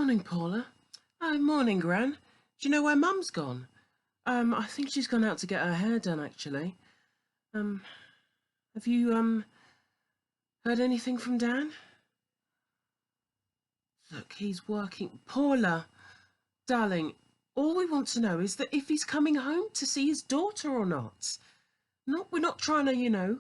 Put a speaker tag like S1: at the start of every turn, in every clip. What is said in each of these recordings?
S1: Morning, Paula. Morning, Gran. Do you know where Mum's gone? I think she's gone out to get her hair done, actually. Um, have you, heard anything from Dan? Look, he's working. Paula, darling, all we want to know is that if he's coming home to see his daughter or not. We're not trying to,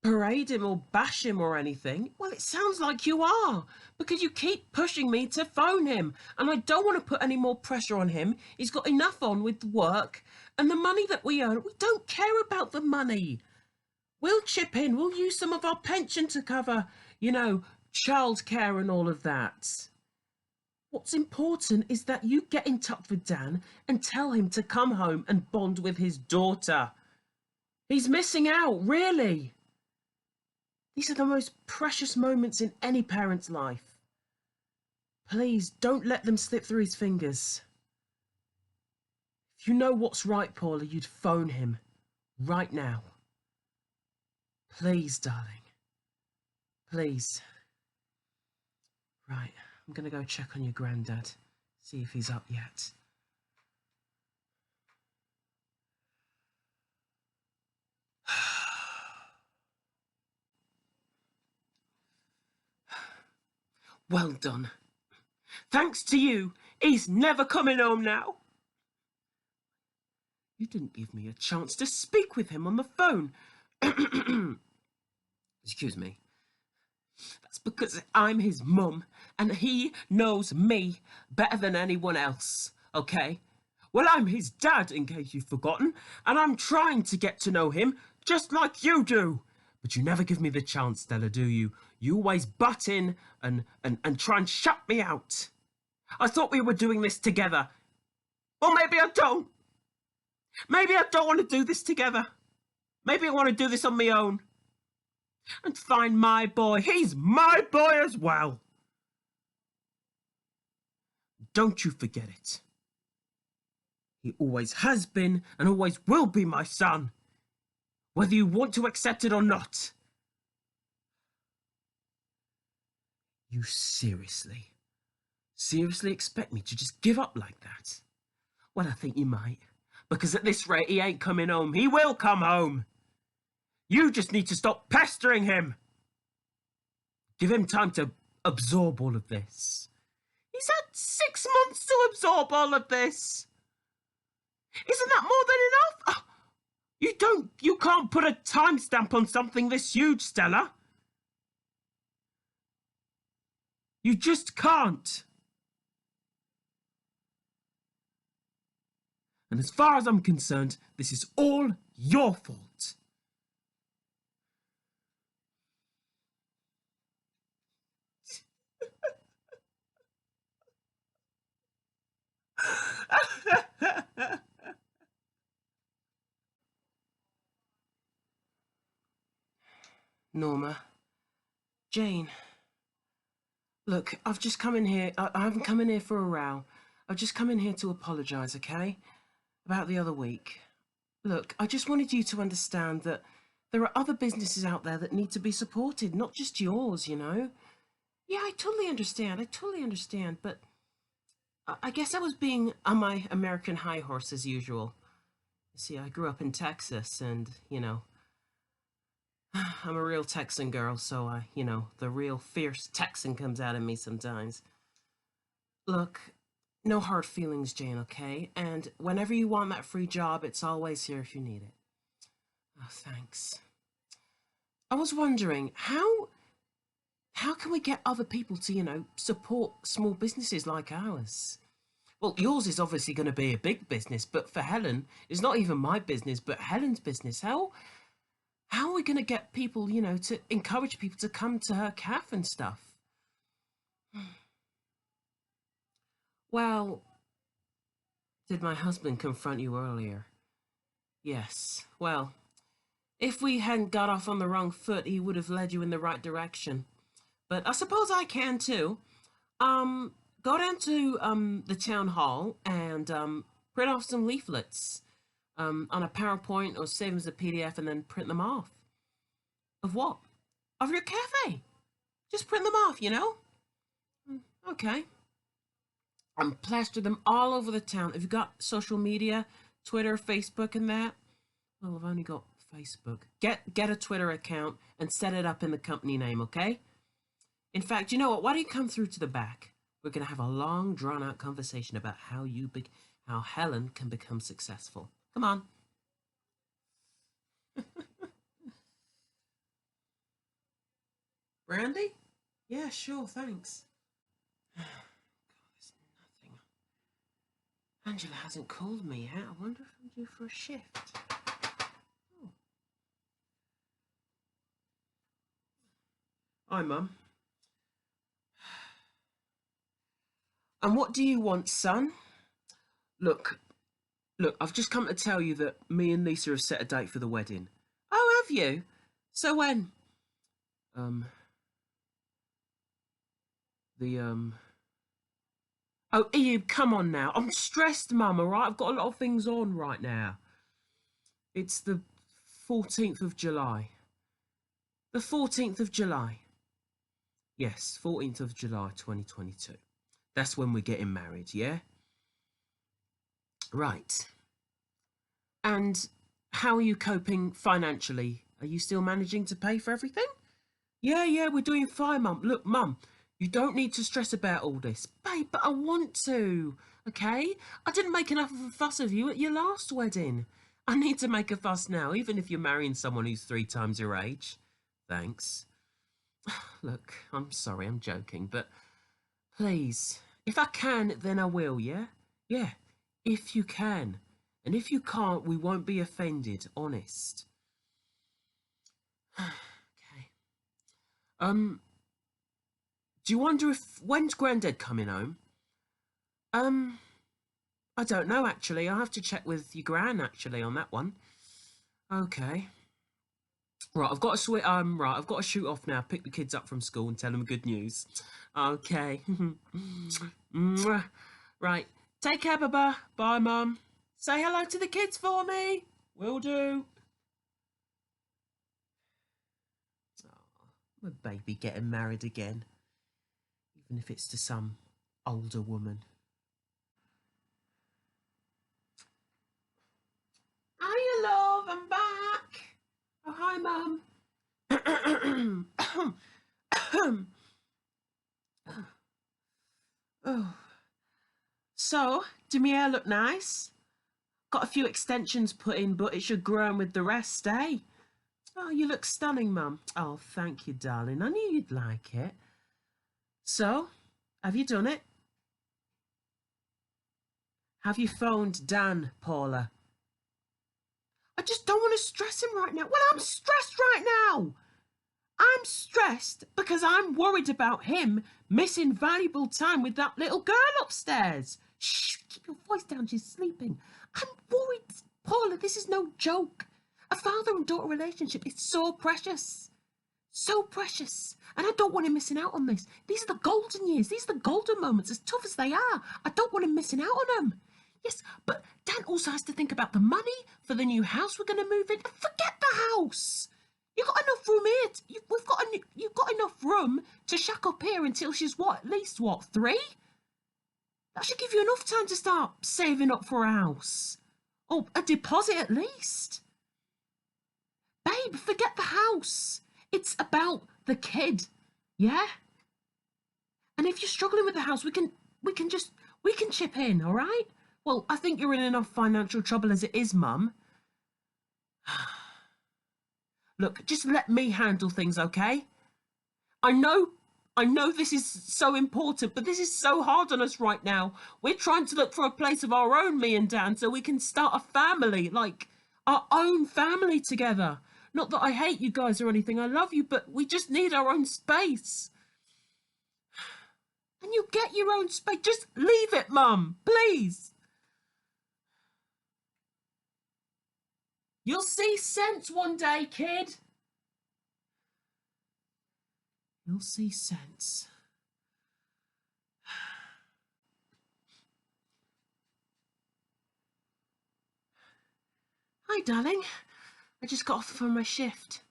S1: parade him or bash him or anything. Well, it sounds like you are, because you keep pushing me to phone him, and I don't want to put any more pressure on him. He's got enough on with work and the money that we earn. We don't care about the money. We'll chip in. We'll use some of our pension to cover, childcare and all of that. What's important is that you get in touch with Dan and tell him to come home and bond with his daughter. He's missing out, really. These are the most precious moments in any parent's life. Please don't let them slip through his fingers. If you know what's right, Paula, you'd phone him right now. Please, darling. Please. Right, I'm going to go check on your granddad, see if he's up yet. Well done. Thanks to you, he's never coming home now. You didn't give me a chance to speak with him on the phone. Excuse me. That's because I'm his mum, and he knows me better than anyone else, okay? Well, I'm his dad, in case you've forgotten, and I'm trying to get to know him just like you do. But you never give me the chance, Stella, do you? You always butt in and try and shut me out. I thought we were doing this together. Well, maybe I don't. Maybe I don't want to do this together. Maybe I want to do this on my own. And find my boy. He's my boy as well. Don't you forget it. He always has been and always will be my son, whether you want to accept it or not. You seriously expect me to just give up like that? Well, I think you might, because at this rate he ain't coming home. He will come home. You just need to stop pestering him. Give him time to absorb all of this. He's had 6 months to absorb all of this. Isn't that more than enough? You can't put a timestamp on something this huge, Stella. You just can't. And as far as I'm concerned, this is all your fault. Norma. Jane. Look, I've just come in here. I haven't come in here for a row. I've just come in here to apologise, okay? About the other week. Look, I just wanted you to understand that there are other businesses out there that need to be supported, not just yours, you know? Yeah, I totally understand, but I guess I was being on my American high horse as usual. You see, I grew up in Texas and, I'm a real Texan girl, so the real fierce Texan comes out of me sometimes. Look, no hard feelings, Jane, okay? And whenever you want that free job, it's always here if you need it. Oh, thanks. I was wondering, how can we get other people to, support small businesses like ours? Well, yours is obviously going to be a big business, but for Helen, it's not even my business, but Helen's business. How are we going to get people, to encourage people to come to her cafe and stuff? Well, did my husband confront you earlier? Yes. Well, if we hadn't got off on the wrong foot, he would have led you in the right direction. But I suppose I can too. Go down to the town hall and print off some leaflets on a PowerPoint or save them as a PDF and then print them off. Of what? Of your cafe. Just print them off, Okay. and plaster them all over the town. Have you got social media, Twitter, Facebook and that? Well, I've only got Facebook. Get a Twitter account and set it up in the company name, okay? In fact, you know what? Why don't you come through to the back? We're going to have a long, drawn-out conversation about how Helen can become successful. Come on. Brandy? Yeah, sure, thanks. God, there's nothing. Angela hasn't called me yet. I wonder if I'm due for a shift. Oh. Hi, Mum. And what do you want, son? Look, I've just come to tell you that me and Lisa have set a date for the wedding. Oh, have you? So when? Oh, Eyub, come on now. I'm stressed, Mum, all right? I've got a lot of things on right now. It's the 14th of July. The 14th of July. Yes, 14th of July, 2022. That's when we're getting married, yeah? Right. And how are you coping financially? Are you still managing to pay for everything? Yeah, we're doing fine, Mum. Look, Mum, you don't need to stress about all this. Babe, but I want to, okay? I didn't make enough of a fuss of you at your last wedding. I need to make a fuss now, even if you're marrying someone who's 3 times your age. Thanks. Look, I'm sorry, I'm joking, but please, if I can, then I will, yeah? Yeah, if you can. And if you can't, we won't be offended, honest. Okay. Do you wonder when's Grandad coming home? I don't know, actually. I'll have to check with your gran, actually, on that one. Okay. Right, I've got to shoot off now, pick the kids up from school and tell them good news. Okay. Right. Take care, Baba. Bye, Mum. Say hello to the kids for me. Will do. Oh, my baby getting married again. Even if it's to some older woman. Hiya, love. I'm back. Oh, hi, Mum. Oh. So, do my hair look nice? Got a few extensions put in, but it should grow on with the rest, eh? Oh, you look stunning, Mum. Oh, thank you, darling. I knew you'd like it. So, have you done it? Have you phoned Dan, Paula? I just don't want to stress him right now. Well, I'm stressed right now. I'm stressed because I'm worried about him missing valuable time with that little girl upstairs. Shh, keep your voice down, she's sleeping. I'm worried, Paula, this is no joke. A father and daughter relationship is so precious. So precious. And I don't want him missing out on this. These are the golden years. These are the golden moments, as tough as they are. I don't want him missing out on them. Yes, but Dan also has to think about the money for the new house we're going to move in. And forget the house. You've got enough room here. You've got enough room to shack up here until she's at least 3? That should give you enough time to start saving up for a house. Or a deposit at least. Babe, forget the house. It's about the kid. Yeah? And if you're struggling with the house, we can chip in, all right? Well, I think you're in enough financial trouble as it is, Mum. Look, just let me handle things, okay? I know this is so important, but this is so hard on us right now. We're trying to look for a place of our own, me and Dan, so we can start a family, like our own family together. Not that I hate you guys or anything, I love you, but we just need our own space. And you get your own space. Just leave it, Mum, please. You'll see sense one day, kid. You'll see sense. Hi, darling. I just got off from my shift.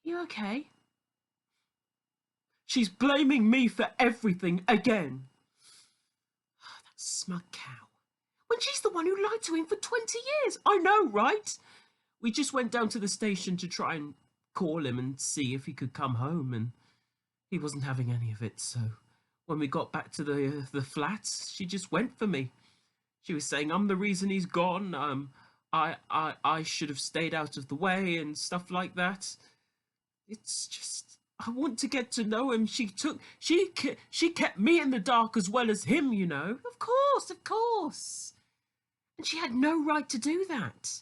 S1: You okay? She's blaming me for everything again. smug cow. When she's the one who lied to him for 20 years. I know, right? We just went down to the station to try and call him and see if he could come home, and he wasn't having any of it, so when we got back to the flats, she just went for me. She was saying I'm the reason he's gone. I should have stayed out of the way and stuff like that. It's just I want to get to know him. She kept me in the dark as well as him, you know. Of course. And she had no right to do that.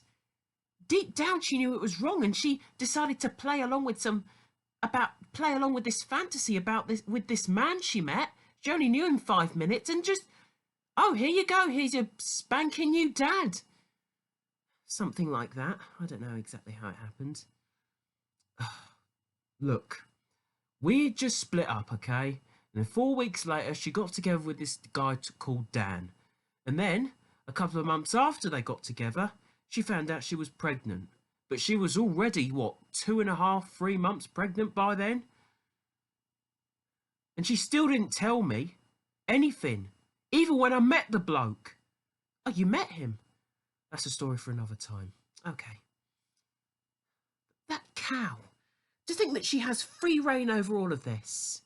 S1: Deep down, she knew it was wrong, and she decided to play along with this fantasy about this man she met. She only knew him 5 minutes, and just, oh, here you go. Here's your spanking new dad. Something like that. I don't know exactly how it happened. Look, we had just split up, okay? And then 4 weeks later, she got together with this guy called Dan. And then, a couple of months after they got together, she found out she was pregnant. But she was already, 2.5, 3 months pregnant by then? And she still didn't tell me anything, even when I met the bloke. Oh, you met him? That's a story for another time. Okay. That cow. Do you think that she has free reign over all of this?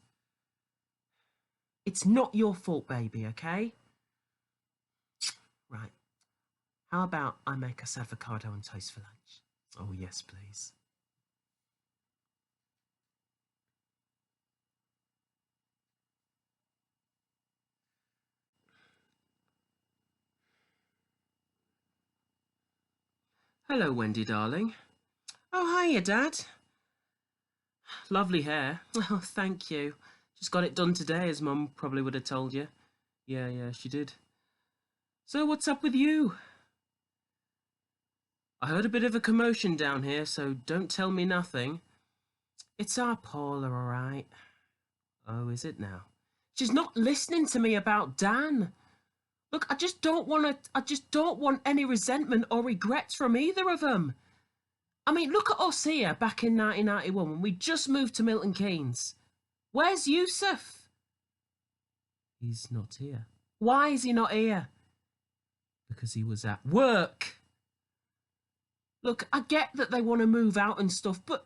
S1: It's not your fault, baby, okay? Right. How about I make us avocado and toast for lunch? Oh, yes, please. Hello, Wendy, darling. Oh, hiya, Dad. Lovely hair. Oh, thank you. Just got it done today, as Mum probably would have told you. Yeah, she did. So what's up with you? I heard a bit of a commotion down here, so don't tell me nothing. It's our Paula, all right. Oh, is it now? She's not listening to me about Dan. Look, I just don't want any resentment or regrets from either of them. I mean, look at us here back in 1991 when we just moved to Milton Keynes. Where's Yusuf? He's not here. Why is he not here? Because he was at work. Look, I get that they want to move out and stuff, but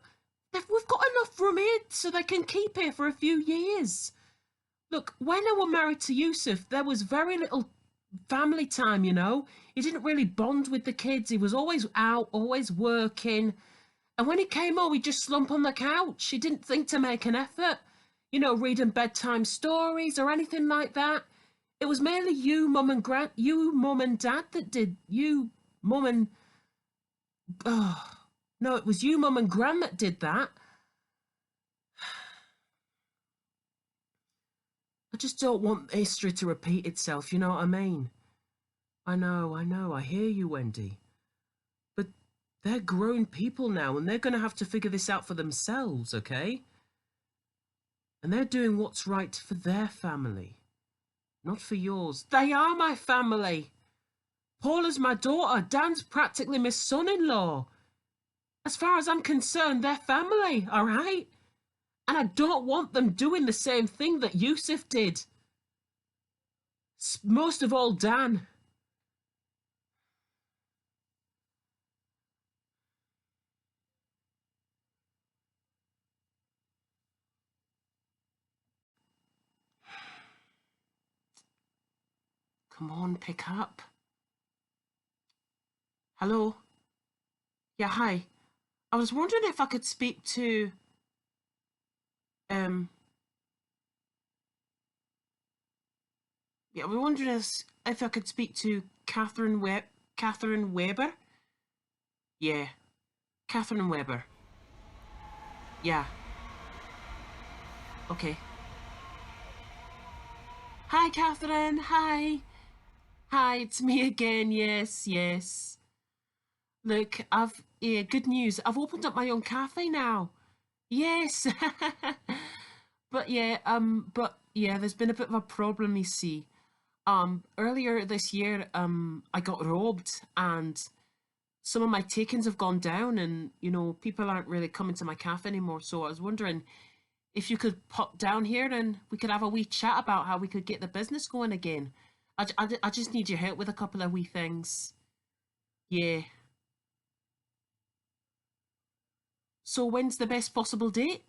S1: we've got enough room here so they can keep here for a few years. Look, when I was married to Yusuf, there was very little family time, you know. He didn't really bond with the kids. He was always out, always working. And when he came home, he'd just slump on the couch. He didn't think to make an effort, you know, reading bedtime stories or anything like that. It was mainly you, Mum and Dad that did. You, Mum and... Oh, no, it was you, Mum and Gran that did that. I just don't want history to repeat itself, you know what I mean? I know, I hear you, Wendy. But they're grown people now, and they're going to have to figure this out for themselves, okay? And they're doing what's right for their family, not for yours. They are my family. Paula's my daughter. Dan's practically my son-in-law. As far as I'm concerned, they're family, all right? And I don't want them doing the same thing that Yusuf did. Most of all, Dan. Come on, pick up. Hello? Yeah, hi. I was wondering if I could speak to... Yeah, we're wondering if I could speak to Catherine Weber? Yeah, Catherine Weber. Yeah. Okay. Hi, Catherine. Hi. Hi, it's me again. Yes. Look, good news. I've opened up my own cafe now. Yes. But yeah, there's been a bit of a problem, you see. Earlier this year, I got robbed, and some of my takings have gone down, and, you know, people aren't really coming to my cafe anymore. So I was wondering if you could pop down here and we could have a wee chat about how we could get the business going again. I just need your help with a couple of wee things. Yeah. So when's the best possible date?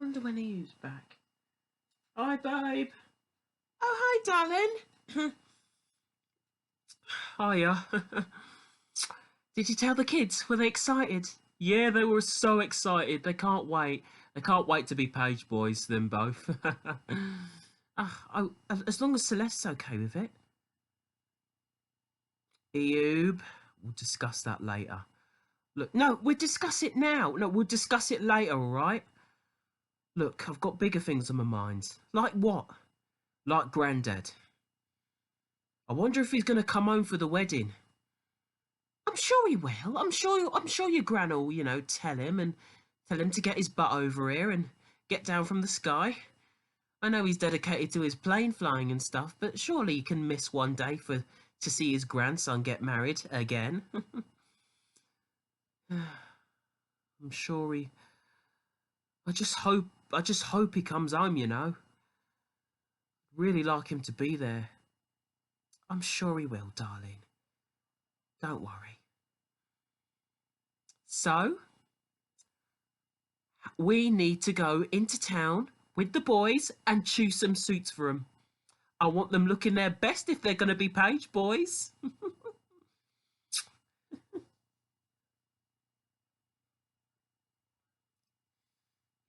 S1: Wonder when he's back. Hi, babe. Oh, hi, darling. Hiya. Did you tell the kids? Were they excited? Yeah, they were so excited. They can't wait. They can't wait to be page boys, them both. As long as Celeste's okay with it. Eyub, we'll discuss that later. Look, no, we'll discuss it now. No, we'll discuss it later, all right? Look, I've got bigger things on my mind. Like what? Like Grandad. I wonder if he's going to come home for the wedding. I'm sure he will. I'm sure your gran will, tell him to get his butt over here and get down from the sky. I know he's dedicated to his plane flying and stuff, but surely he can miss one day to see his grandson get married again. I'm sure he. I just hope he comes home. Really like him to be there. I'm sure he will, darling. Don't worry. So, we need to go into town with the boys and choose some suits for them. I want them looking their best if they're going to be page boys.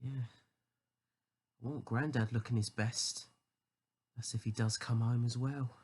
S1: Yeah. I want Grandad looking his best. That's if he does come home as well.